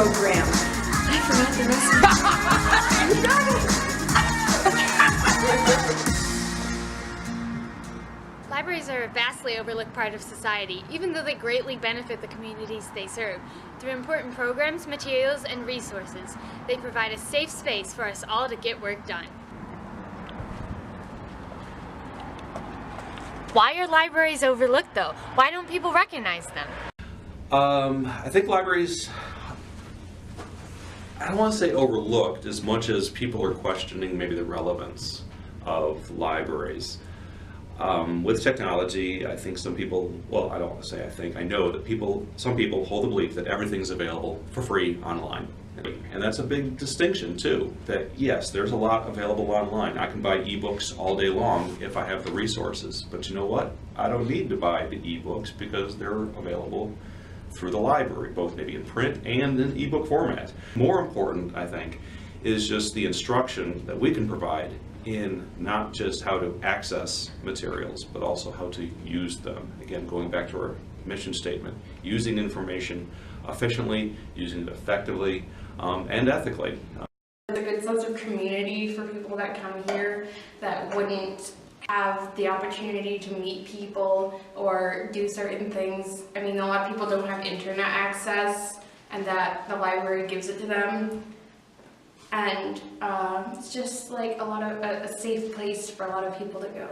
program. I forgot the rest. You got it! Libraries are a vastly overlooked part of society, even though they greatly benefit the communities they serve. Through important programs, materials, and resources, they provide a safe space for us all to get work done. Why are libraries overlooked, though? Why don't people recognize them? I think libraries, I don't want to say overlooked as much as people are questioning maybe the relevance of libraries. With technology, I think some people, well, I don't want to say I think, I know that some people hold the belief that everything's available for free online. And that's a big distinction too, that yes, there's a lot available online. I can buy ebooks all day long if I have the resources, but you know what? I don't need to buy the ebooks because they're available through the library, both maybe in print and in ebook format. More important, I think, is just the instruction that we can provide in not just how to access materials, but also how to use them. Again, going back to our mission statement, using information efficiently, using it effectively, and ethically. There's a good sense of community for people that come here that wouldn't have the opportunity to meet people or do certain things. I mean, a lot of people don't have internet access, and that the library gives it to them. And it's just like a safe place for a lot of people to go.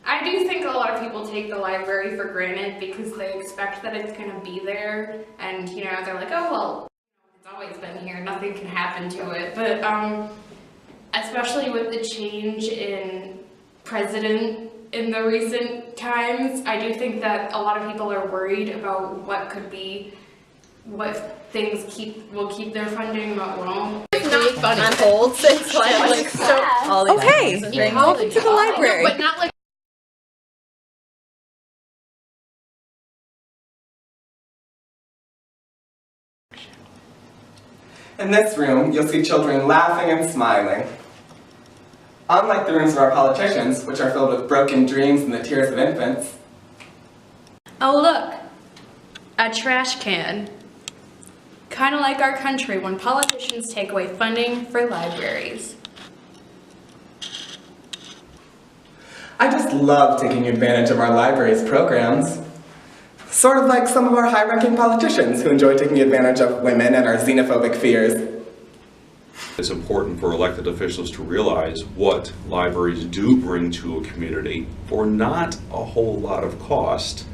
I do think a lot of people take the library for granted because they expect that it's going to be there, and you know, they're like, oh well, it's always been here, nothing can happen to it. But especially with the change in president in the recent times, I do think that a lot of people are worried about what things will keep their funding, what won't. It's not funny. On hold since like so. Okay, welcome to the library. But not like. In this room, you'll see children laughing and smiling. Unlike the rooms of our politicians, which are filled with broken dreams and the tears of infants. Oh look, a trash can. Kind of like our country when politicians take away funding for libraries. I just love taking advantage of our library's programs. Sort of like some of our high-ranking politicians who enjoy taking advantage of women and our xenophobic fears. It's important for elected officials to realize what libraries do bring to a community for not a whole lot of cost.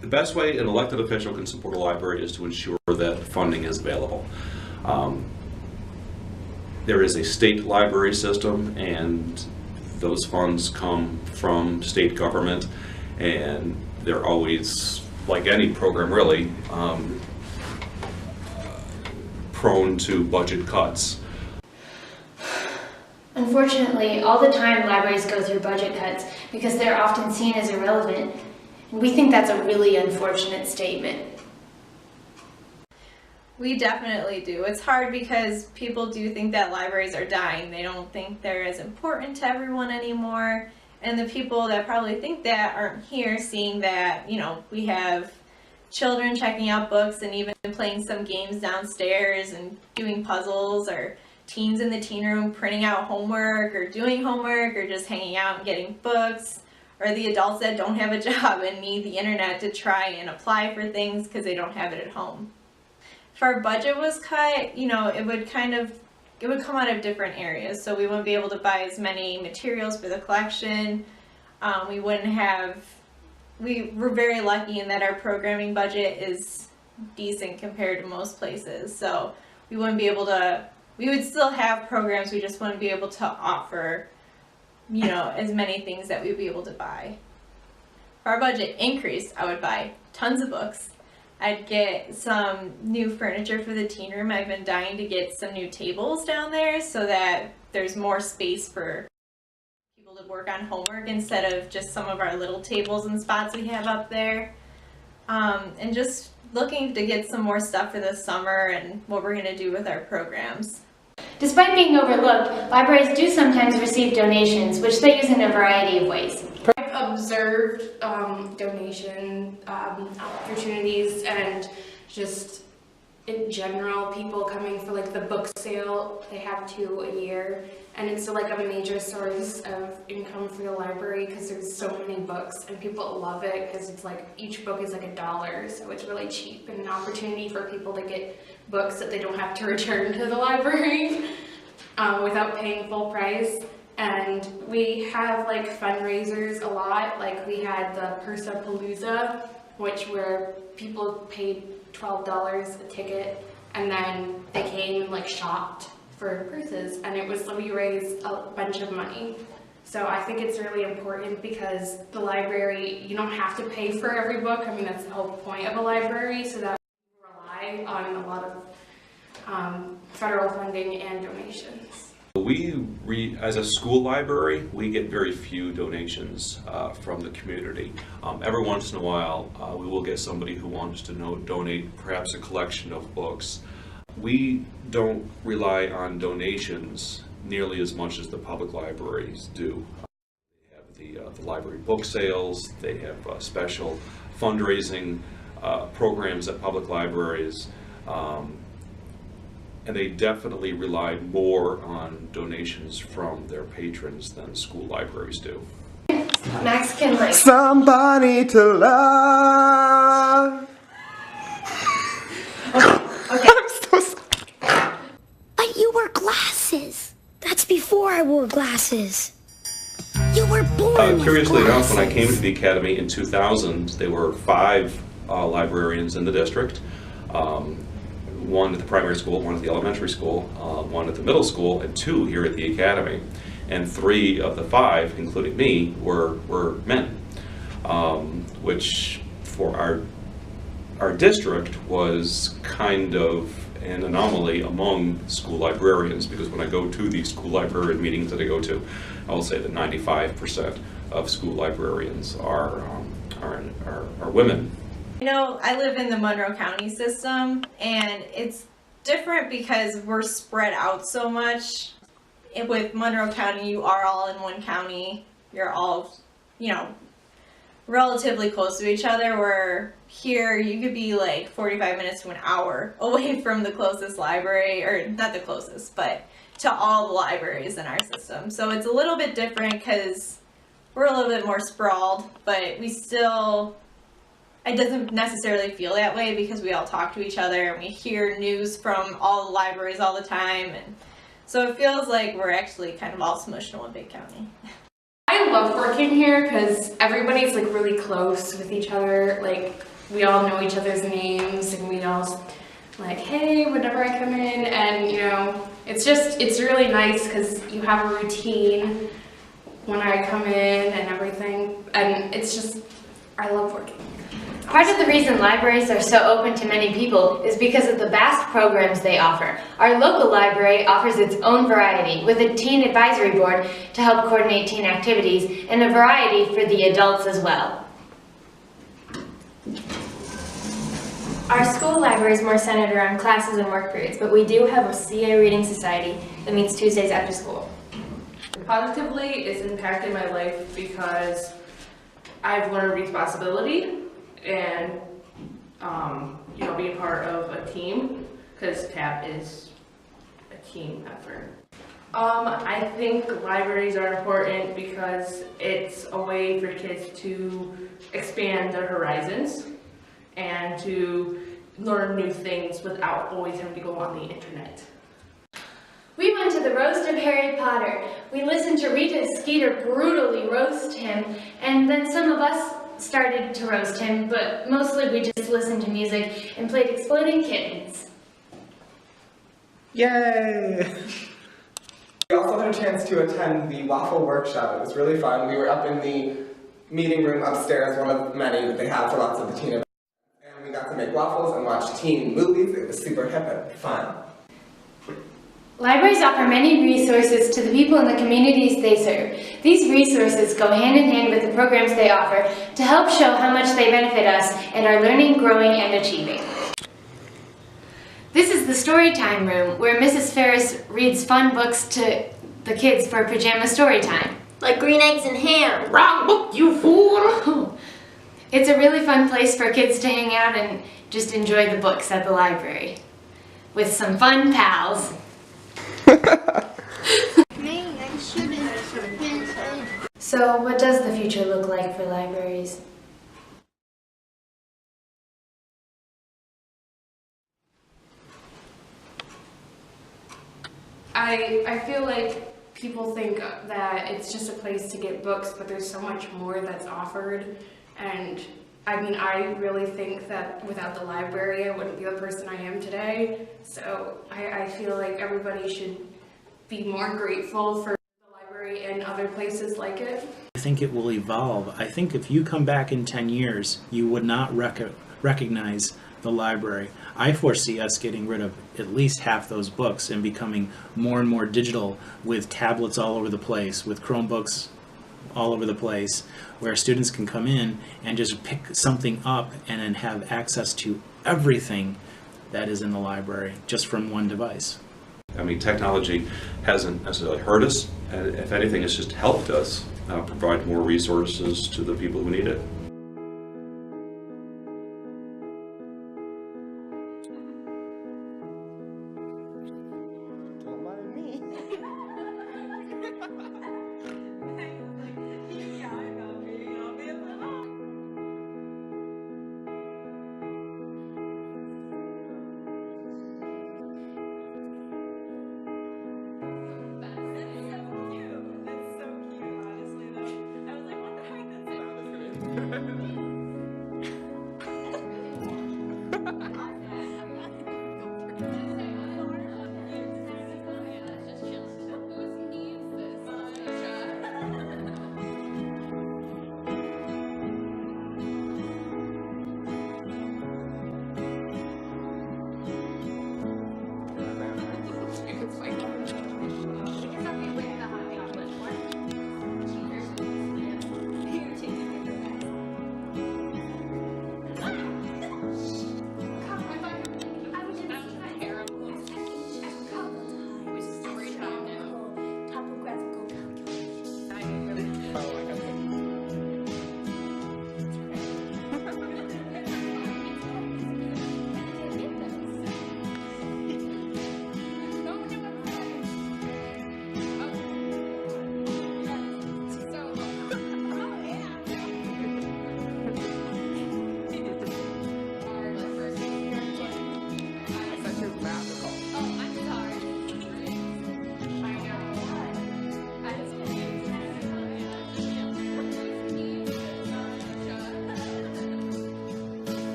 The best way an elected official can support a library is to ensure that funding is available. There is a state library system, and those funds come from state government, and they're always, like any program really, prone to budget cuts. Unfortunately, all the time libraries go through budget cuts because they're often seen as irrelevant. And we think that's a really unfortunate statement. We definitely do. It's hard because people do think that libraries are dying. They don't think they're as important to everyone anymore. And the people that probably think that aren't here seeing that, you know, we have children checking out books and even playing some games downstairs and doing puzzles, or teens in the teen room printing out homework or doing homework or just hanging out and getting books, or the adults that don't have a job and need the internet to try and apply for things because they don't have it at home. If our budget was cut, you know, it would come out of different areas. So we wouldn't be able to buy as many materials for the collection. We're very lucky in that our programming budget is decent compared to most places. So we would still have programs, we just wouldn't be able to offer, you know, as many things that we'd be able to buy. If our budget increased, I would buy tons of books. I'd get some new furniture for the teen room. I've been dying to get some new tables down there so that there's more space for people to work on homework instead of just some of our little tables and spots we have up there. And just looking to get some more stuff for the summer and what we're going to do with our programs. Despite being overlooked, libraries do sometimes receive donations, which they use in a variety of ways. I've observed donation opportunities and just in general, people coming for like the book sale. They have 2 a year, and it's like a major source of income for the library because there's so many books and people love it because it's like each book is like $1, so it's really cheap and an opportunity for people to get books that they don't have to return to the library without paying full price. And we have like fundraisers a lot. Like we had the Pursapalooza, which where people paid $12 a ticket, and then they came and like shopped for purses, and it was, we raised a bunch of money. So I think it's really important because the library, you don't have to pay for every book. I mean, that's the whole point of a library, so that we rely on a lot of federal funding and donations. As a school library, we get very few donations from the community. Every once in a while, we will get somebody who wants to donate perhaps a collection of books. We don't rely on donations nearly as much as the public libraries do. They have the library book sales, they have special fundraising programs at public libraries. And they definitely rely more on donations from their patrons than school libraries do. Max can like... Somebody to love. Okay. I'm so sorry. But you wear glasses. That's before I wore glasses. You were born with Curiously enough, glasses. when I came to the academy in 2000, there were 5 librarians in the district. 1 at the primary school, 1 at the elementary school, 1 at the middle school, and 2 here at the academy. And 3 of the 5, including me, were men, which for our district was kind of an anomaly among school librarians, because when I go to the school librarian meetings that I go to, I will say that 95% of school librarians are women. You know, I live in the Monroe County system, and it's different because we're spread out so much. With Monroe County, you are all in one county. You're all, you know, relatively close to each other, where here you could be like 45 minutes to an hour away from the closest library, or not the closest, but to all the libraries in our system. So it's a little bit different because we're a little bit more sprawled, but we still... It doesn't necessarily feel that way because we all talk to each other and we hear news from all the libraries all the time, and so it feels like we're actually kind of all smushed in one big county. I love working here because everybody's like really close with each other. Like we all know each other's names, and we all like, hey, whenever I come in, and you know, it's really nice because you have a routine when I come in and everything, and it's just, I love working. Part of the reason libraries are so open to many people is because of the vast programs they offer. Our local library offers its own variety, with a teen advisory board to help coordinate teen activities, and a variety for the adults as well. Our school library is more centered around classes and work periods, but we do have a CA Reading Society that meets Tuesdays after school. Positively, it's impacted my life because I've learned responsibility and you know, being part of a team, because TAP is a team effort. I think libraries are important because it's a way for kids to expand their horizons and to learn new things without always having to go on the internet. We went to the roast of Harry Potter. We listened to Rita Skeeter brutally roast him, and then some of us started to roast him, but mostly we just listened to music and played Exploding Kittens. Yay! We also had a chance to attend the waffle workshop. It was really fun. We were up in the meeting room upstairs, one of many that they have for lots of the teen events. And we got to make waffles and watch teen movies. It was super hip and fun. Libraries offer many resources to the people in the communities they serve. These resources go hand in hand with the programs they offer to help show how much they benefit us and our learning, growing, and achieving. This is the Storytime Room, where Mrs. Ferris reads fun books to the kids for pajama story time. Like Green Eggs and Ham. Wrong book, you fool! It's a really fun place for kids to hang out and just enjoy the books at the library with some fun pals. So, what does the future look like for libraries? I feel like people think that it's just a place to get books, but there's so much more that's offered. And I mean, I really think that without the library, I wouldn't be the person I am today. So I feel like everybody should be more grateful for the library and other places like it. I think it will evolve. I think if you come back in 10 years, you would not recognize the library. I foresee us getting rid of at least half those books and becoming more and more digital, with tablets all over the place, with Chromebooks all over the place, where students can come in and just pick something up and then have access to everything that is in the library just from one device. I mean, technology hasn't necessarily hurt us, and if anything, it's just helped us provide more resources to the people who need it.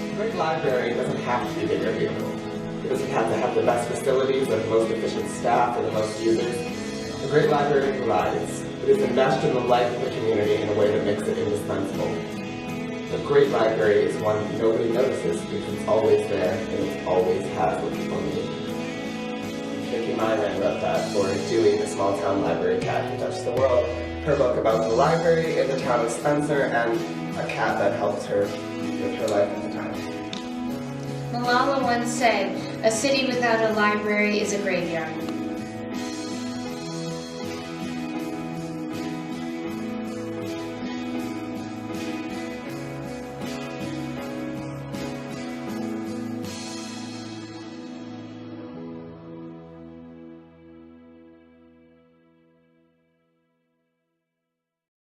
A great library doesn't have to be big or beautiful. It doesn't have to have the best facilities or the most efficient staff or the most users. A great library provides. It is enmeshed in the life of the community in a way that makes it indispensable. A great library is one nobody notices because it's always there and it always has what people need. Vicki Myron wrote that for Dewey, the Small Town Library Cat Who Touched the World. Her book about the library in the town of Spencer and a cat that helped her with her life at the time. Malala once said, "A city without a library is a graveyard."